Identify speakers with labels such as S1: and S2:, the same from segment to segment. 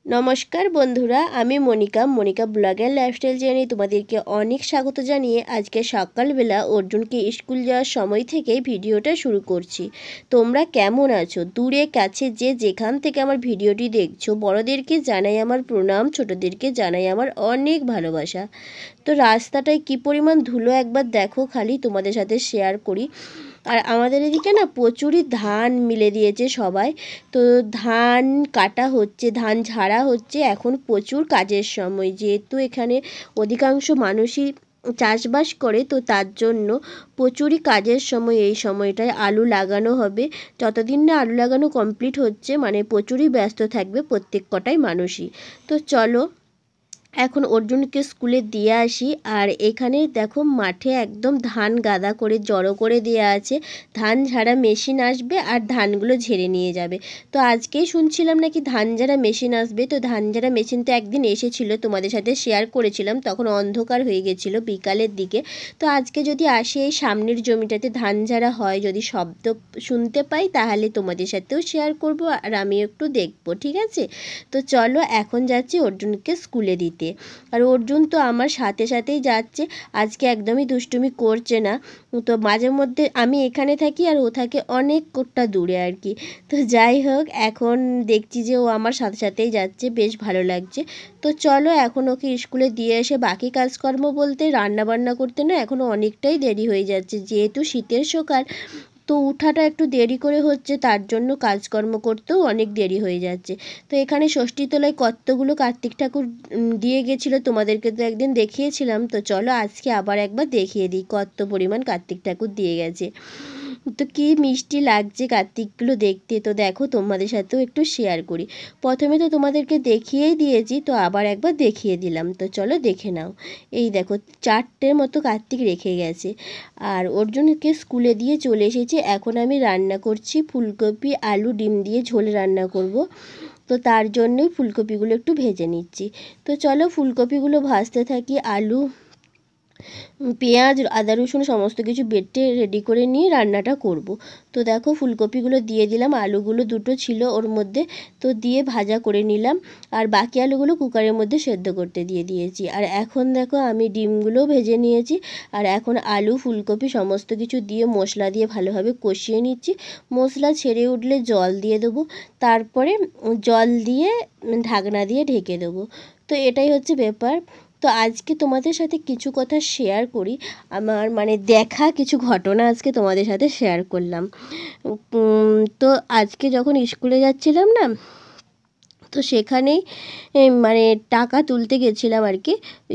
S1: নমস্কার বন্ধুরা, আমি মনিকা ব্লগার লাইফস্টাইল জানিয়ে তোমাদেরকে অনেক স্বাগত জানিয়ে আজকে সকালবেলা অর্জুনকে স্কুল যাওয়ার সময় থেকেই ভিডিওটা শুরু করছি। তোমরা কেমন আছো? দূরে কাছে যে যেখান থেকে আমার ভিডিওটি দেখছো, বড়দেরকে জানাই আমার প্রণাম, ছোটদেরকে জানাই আমার অনেক ভালোবাসা। তো রাস্তাটায় কি পরিমাণ ধুলো একবার দেখো, খালি তোমাদের সাথে শেয়ার করি। আর আমাদের এদিকে না প্রচুরই ধান মিলে দিয়েছে সবাই। তো ধান কাটা হচ্ছে, ধান ঝাড়া হচ্ছে। এখন প্রচুর কাজের সময়, যেহেতু এখানে অধিকাংশ মানুষই চাষবাস করে, তো তার জন্য প্রচুরই কাজের সময়। এই সময়টায় আলু লাগানো হবে। যতদিন না আলু লাগানো কমপ্লিট হচ্ছে, মানে প্রচুরই ব্যস্ত থাকবে প্রত্যেক কটাই মানুষই। তো চলো এখন অর্জুনকে স্কুলে দিয়ে আসি। আর এখানে দেখো মাঠে একদম ধান গাদা করে জড়ো করে দেওয়া আছে। ধান ঝাড়া মেশিন আসবে আর ধানগুলো ঝেড়ে নিয়ে যাবে। তো আজকেই শুনছিলাম নাকি ধান ঝাড়া মেশিন আসবে। তো ধান ঝাড়া মেশিন তো একদিন এসেছিলো, তোমাদের সাথে শেয়ার করেছিলাম, তখন অন্ধকার হয়ে গেছিলো বিকালের দিকে। তো আজকে যদি আসে এই সামনের জমিটাতে ধান ঝাড়া হয়, যদি শব্দ শুনতে পাই তাহলে তোমাদের সাথেও শেয়ার করব আর আমি একটু দেখবো, ঠিক আছে? তো চলো এখন যাচ্ছি অর্জুনকে স্কুলে দিতে। আর অর্জুন তো আমার সাথে সাথেই যাচ্ছে, আজকে একদমই দুষ্টুমি করছে না। তো মাঝে মধ্যে আমি এখানে থাকি আর ও থাকে অনেকটা দূরে আর কি। তো যাই হোক, এখন দেখছি যে ও আমার সাথে সাথেই যাচ্ছে, বেশ ভালো লাগছে। তো চলো এখন ওকে স্কুলে দিয়ে এসে বাকি কাজকর্ম বলতে রান্না বান্না করতে না এখনও অনেকটাই দেরি হয়ে যাচ্ছে, যেহেতু শীতের সকাল। তো উঠাটা একটু দেরি করে হচ্ছে, তার জন্য কাজকর্ম করতেও অনেক দেরি হয়ে যাচ্ছে। তো এখানে ষষ্ঠীতলায় কতগুলো কার্তিক ঠাকুর দিয়ে গেছিলো, তোমাদেরকে তো একদিন দেখিয়েছিলাম। তো চলো আজকে আবার একবার দেখিয়ে দিই কত পরিমাণ কার্তিক ঠাকুর দিয়ে গেছে। তো কি মিষ্টি লাগছে কার্তিকগুলো দেখতে। তো দেখো তোমাদের সাথেও একটু শেয়ার করি। প্রথমে তো তোমাদেরকে দেখিয়েই দিয়েছি, তো আবার একবার দেখিয়ে দিলাম। তো চলো দেখে নাও। এই দেখো 4টের মতো কার্তিক রেখে গেছে। আর অর্জুনকে স্কুলে দিয়ে চলে এসেছি। এখন আমি রান্না করছি ফুলকপি আলু ডিম দিয়ে ঝোল রান্না করব। তো তার জন্যই ফুলকপিগুলো একটু ভেজে নিচ্ছি। তো চলো ফুলকপিগুলো ভাজতে থাকি। আলু পেঁয়াজ আদা রসুন সমস্ত কিছু বেটে রেডি করে নিয়ে রান্নাটা করব। তো দেখো ফুলকপিগুলো দিয়ে দিলাম, আলুগুলো দুটো ছিল ওর মধ্যে, তো দিয়ে ভাজা করে নিলাম। আর বাকি আলুগুলো কুকারের মধ্যে সেদ্ধ করতে দিয়ে দিয়েছি। আর এখন দেখো আমি ডিমগুলোও ভেজে নিয়েছি। আর এখন আলু ফুলকপি সমস্ত কিছু দিয়ে মশলা দিয়ে ভালোভাবে কষিয়ে নিচ্ছি। মশলা ছেড়ে উঠলে জল দিয়ে দেবো, তারপরে জল দিয়ে ঢাকনা দিয়ে ঢেকে দেবো। তো এটাই হচ্ছে ব্যাপার। তো আজকে তোমাদের সাথে কিছু কথা শেয়ার করি। আমার মানে দেখা কিছু ঘটনা আজকে তোমাদের সাথে শেয়ার করলাম। তো আজকে যখন স্কুলে যাচ্ছিলাম না, তো সেখানেই মানে টাকা তুলতে গেছিলাম আর কি।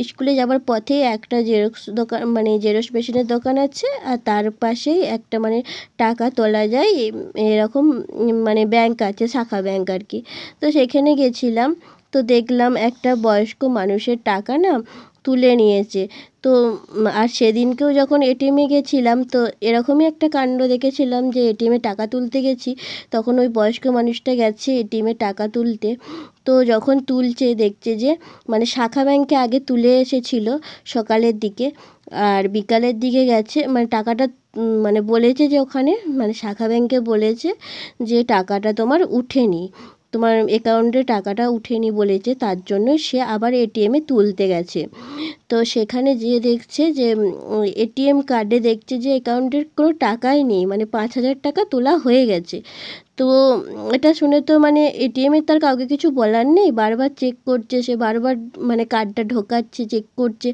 S1: স্কুলে যাবার পথে একটা জেরক্স দোকান, মানে জেরক্স মেশিনের দোকান আছে, আর তার পাশেই একটা মানে টাকা তোলা যায় এরকম মানে ব্যাংক আছে, শাখা ব্যাংক আর কি। তো সেখানে গেছিলাম। তো দেখলাম একটা বয়স্ক মানুষের টাকা না তুলে নিয়েছে। তো আর সেদিনকেও যখন এটিএমে গেছিলাম, তো এরকমই একটা কাণ্ড দেখেছিলাম যে এটিএমে টাকা তুলতে গেছি, তখন ওই বয়স্ক মানুষটা গেছে এটিএমে টাকা তুলতে। তো যখন তুলছে দেখছে যে মানে শাখা ব্যাংকে আগে তুলে এসেছিল সকালের দিকে, আর বিকালের দিকে গেছে মানে টাকাটা মানে বলেছে যে ওখানে মানে শাখা ব্যাংকে বলেছে যে টাকাটা তোমার উঠেনি, তোমার অ্যাকাউন্টে টাকাটা উঠেনি বলেছে, তার জন্য সে আবার এটিএমে তুলতে গেছে। তো সেখানে যেয়ে দেখছে যে এটিএম কার্ডে দেখছে যে অ্যাকাউন্টের কোনো টাকাই নেই, মানে 5,000 টাকা তোলা হয়ে গেছে। তো এটা শুনে তো মানে এটিএমের তার কাউকে কিছু বলার নেই, বারবার চেক করছে সে, বারবার মানে কার্ডটা ঢোকাচ্ছে চেক করছে,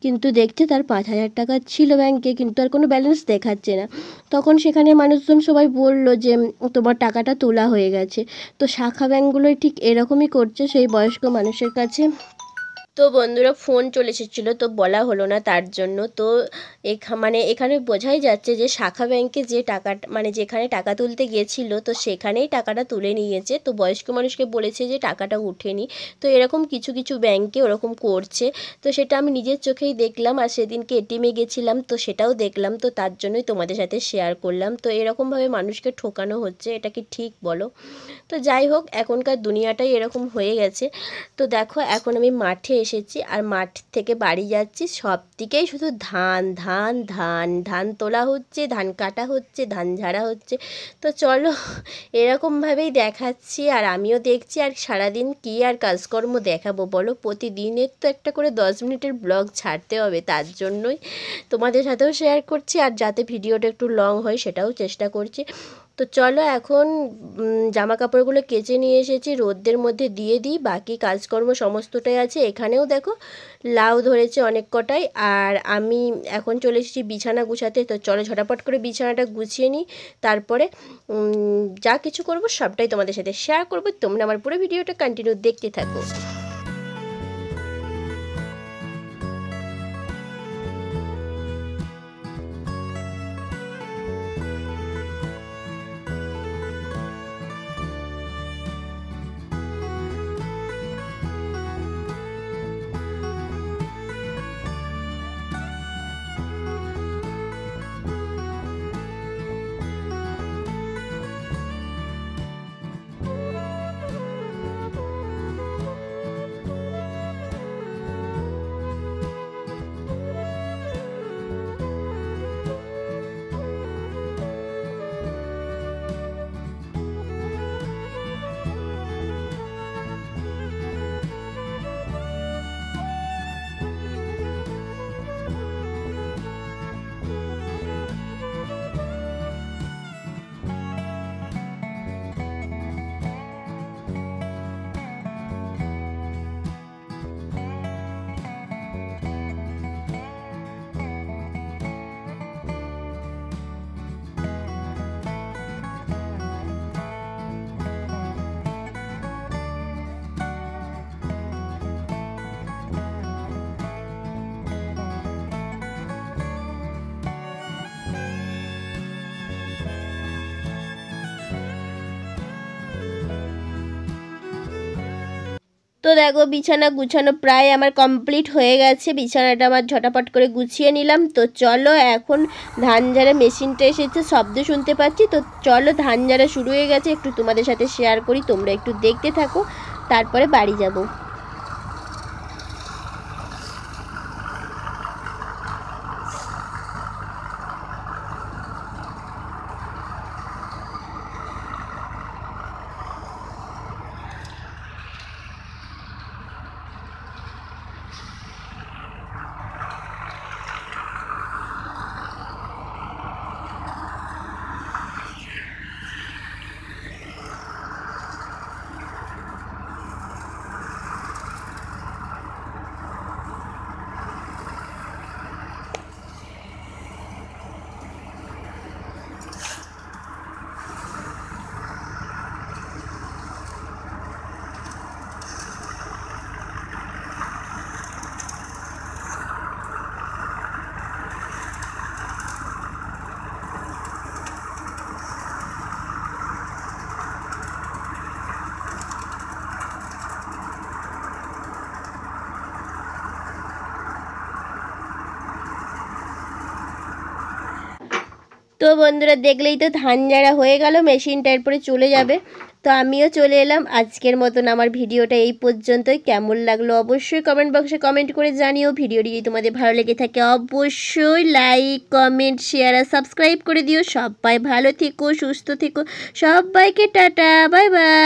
S1: কিন্তু দেখছে তার 5,000 টাকা ছিল ব্যাংকে, কিন্তু আর কোনো ব্যালেন্স দেখাচ্ছে না। তখন সেখানে মানুষজন সবাই বলল যে তোমার টাকাটা তোলা হয়ে গেছে। তো শাখা ব্যাংকগুলোই ঠিক এরকমই করছে সেই বয়স্ক মানুষের কাছে। তো বন্ধুরা ফোন চলে এসেছিলো, তো বলা হলো না তার জন্য। তো মানে এখানে বোঝাই যাচ্ছে যে শাখা ব্যাংকে যে টাকাটা মানে যেখানে টাকা তুলতে গিয়েছিল, তো সেখানেই টাকাটা তুলে নিয়েছে। তো বয়স্ক মানুষকে বলেছে যে টাকাটা উঠেনি। তো এরকম কিছু কিছু ব্যাংকে ওরকম করছে। তো সেটা আমি নিজের চোখেই দেখলাম, আর সেদিনকে এটিএমে গেছিলাম তো সেটাও দেখলাম। তো তার জন্যই তোমাদের সাথে শেয়ার করলাম। তো এরকমভাবে মানুষকে ঠকানো হচ্ছে, এটা কি ঠিক বলো? তো যাই হোক, এখনকার দুনিয়াটাই এরকম হয়ে গেছে। তো দেখো এখন আমি মাঠে এসেছি আর মাঠ থেকে বাড়ি যাচ্ছি, সব দিকেই শুধু ধান ধান ধান ধান তোলা হচ্ছে, ধান কাটা হচ্ছে, ধান ঝাড়া হচ্ছে। তো চলো এরকমভাবেই দেখাচ্ছি আর আমিও দেখছি। আর সারাদিন কী আর কাজকর্ম দেখাবো বলো, প্রতিদিনের তো একটা করে 10 মিনিটের ব্লগ ছাড়তে হবে, তার জন্যই তোমাদের সাথেও শেয়ার করছি আর যাতে ভিডিওটা একটু লং হয় সেটাও চেষ্টা করছি। তো চলো এখন জামা কাপড়গুলো কেচে নিয়ে এসেছি, রোদের মধ্যে দিয়ে দিই, বাকি কাজকর্ম সমস্তটাই আছে। এখানেও দেখো লাউ ধরেছে অনেক কটাই। আর আমি এখন চলে এসেছি বিছানা গুছাতে। তো চলো ঝটাপট করে বিছানাটা গুছিয়ে নিই, তারপরে যা কিছু করব সবটাই তোমাদের সাথে শেয়ার করব। তোমরা আমার পুরো ভিডিওটা কন্টিনিউ দেখতে থাকো। তো দেখো বিছানা গুছানো প্রায় আমার কমপ্লিট হয়ে গেছে, বিছানাটা আমার ঝটাপট করে গুছিয়ে নিলাম। তো চলো এখন ধান ঝাড়া মেশিনটা এসেছে, শব্দ শুনতে পাচ্ছি। তো চলো ধান ঝাড়া শুরু হয়ে গেছে, একটু তোমাদের সাথে শেয়ার করি, তোমরা একটু দেখতে থাকো, তারপরে বাড়ি যাব। তো বন্ধুরা দেখলেই তো ধান ঝাড়া হয়ে গেল, মেশিনটা এরপরে চলে যাবে। তো আমিও চলে এলাম। আজকের মতন আমার ভিডিওটা এই পর্যন্তই। কেমন লাগলো অবশ্যই কমেন্ট বক্সে কমেন্ট করে জানিও। ভিডিওটি যদি তোমাদের ভালো লেগে থাকে অবশ্যই লাইক কমেন্ট শেয়ার আর সাবস্ক্রাইব করে দিও। সবাই ভালো থেকো, সুস্থ থেকো, সবাইকে টাটা, বাই বাই।